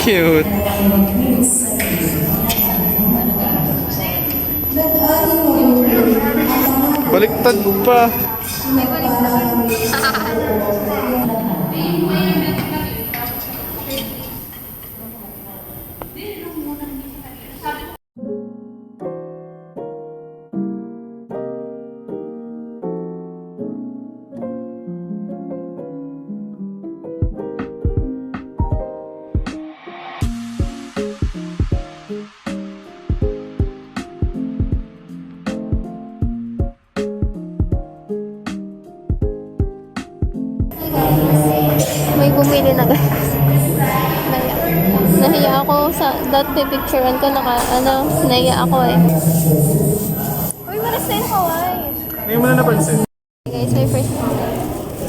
Cute. Baliktad pa. May bumili na guys. Nahiya ako sa picturean ko nahiya ako eh. Uy, wanna say hi. Ngayon mo na napansin. Guys, my first time.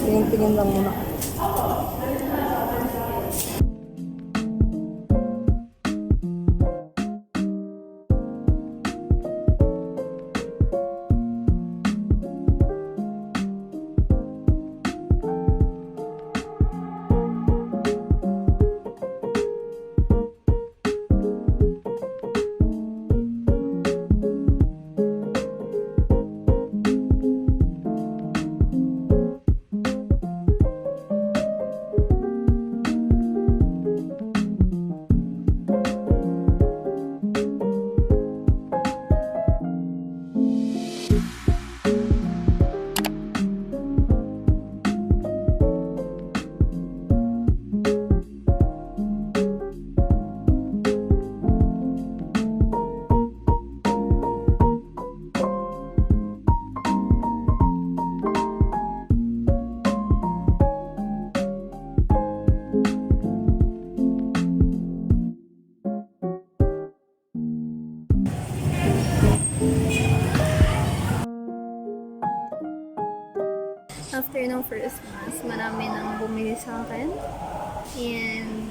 Tingin-tingin lang muna. After ng first mass, marami nang bumili sa akin. And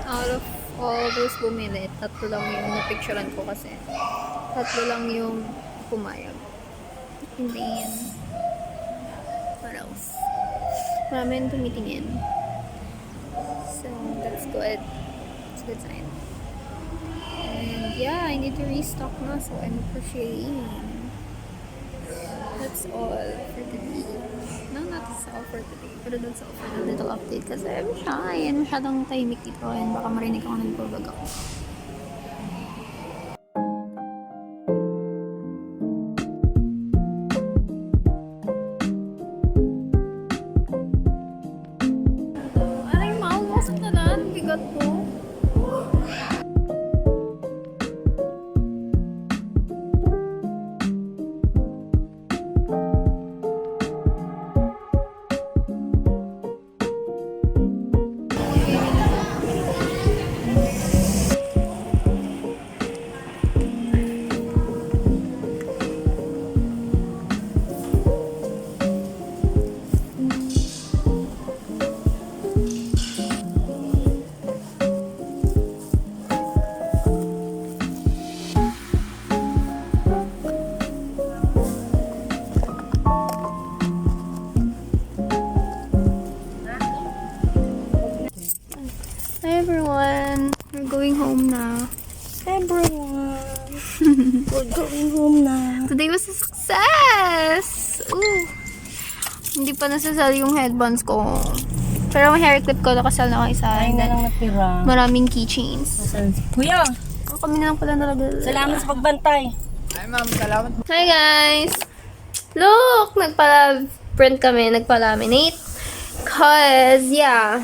out of all those bumili, tatlo lang yung napicturean ko kasi. Tatlo lang yung pumayag. And then, what else? Marami nang tumitingin. So, that's good. It's a good sign. And yeah, I need to restock na, so I'm crocheting. That's all for today. No, not that's all for today. Pero that's all for the little update kasi I'm shy and masyadong tahimik dito and baka marinig ako ng bulbag ako. Aray, mauusap na lang. Bigat ko. Hi everyone! We're going home na. Everyone! We're going home na. Today was a success! Ooh! Hindi pa nasasal yung headbands ko. Pero yung hair clip ko, nakasal na ako isa. Ay And na then, lang natira. maraming keychains. Kuya! Oh, kami na lang pala talaga. Salamat sa pagbantay. Hi guys! Look! Nagpala-print kami, nagpa-laminate. Cause, yeah.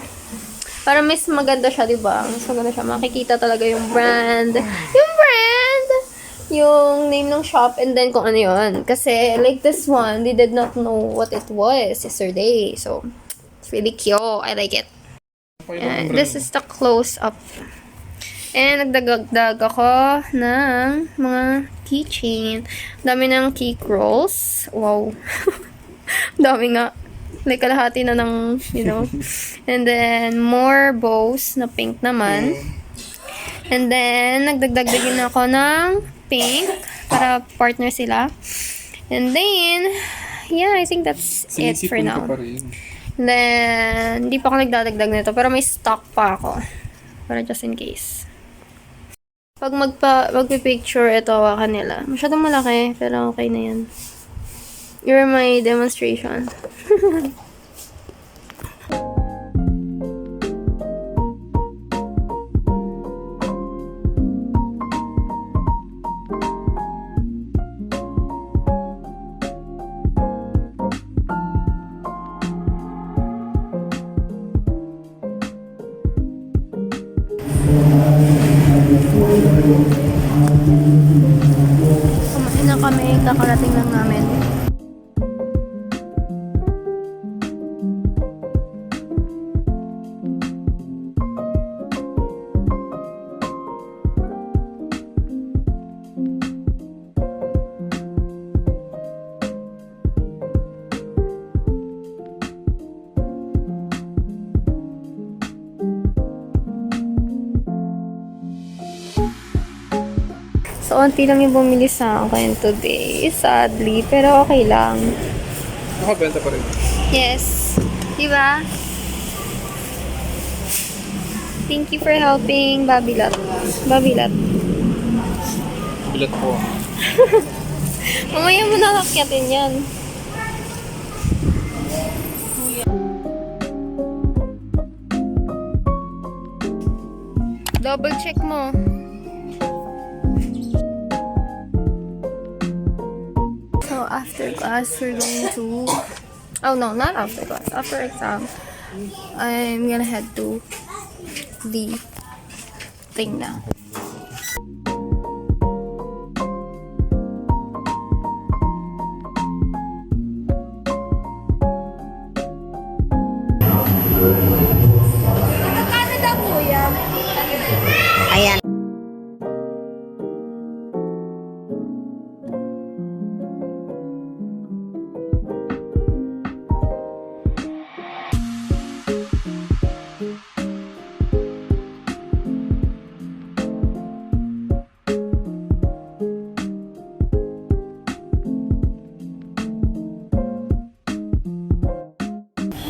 Para mas maganda siya, diba? Mas maganda siya. Makikita talaga yung brand. Yung brand! Yung name ng shop and then kung ano yun. Kasi, like this one, they did not know what it was yesterday. So, it's really cute. I like it. And this is the close-up. And nagdagdag ako ng mga keychain. Dami ng key rolls. Wow. Dami nga. Like, kalahati na ng, you know. And then, more bows na pink naman. And then, nagdagdag din ako ng pink para partner sila. And then, yeah, I think that's it for now. And then, hindi pa ako nagdadagdag nito. Pero may stock pa ako. Para just in case. Pag magpipicture, ito hawakan nila. Masyadong malaki, pero okay na yan. You're my demonstration. Kumain na kami, kakarating lang namin. So, onti lang yung bumili sa akin today, sadly. Pero okay lang. Nakabenta pa rin. Yes. Diba? Thank you for helping, Babilot. Babilot. Bilat po. Mamaya mo nakakyatin yan. Double check mo. So, after class, we're going to... Oh, no, not after class. After exam, I'm gonna head to the thing now. Magkano daw po yan? Ayan.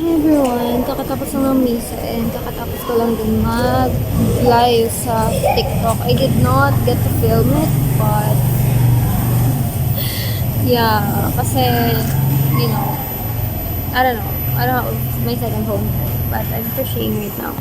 Hi everyone! Kakatapos lang ng misa and kakatapos ko lang din mag-live sa TikTok. I did not get to film it, but yeah, kasi, I don't know. I don't have my second phone, but I'm crocheting right now.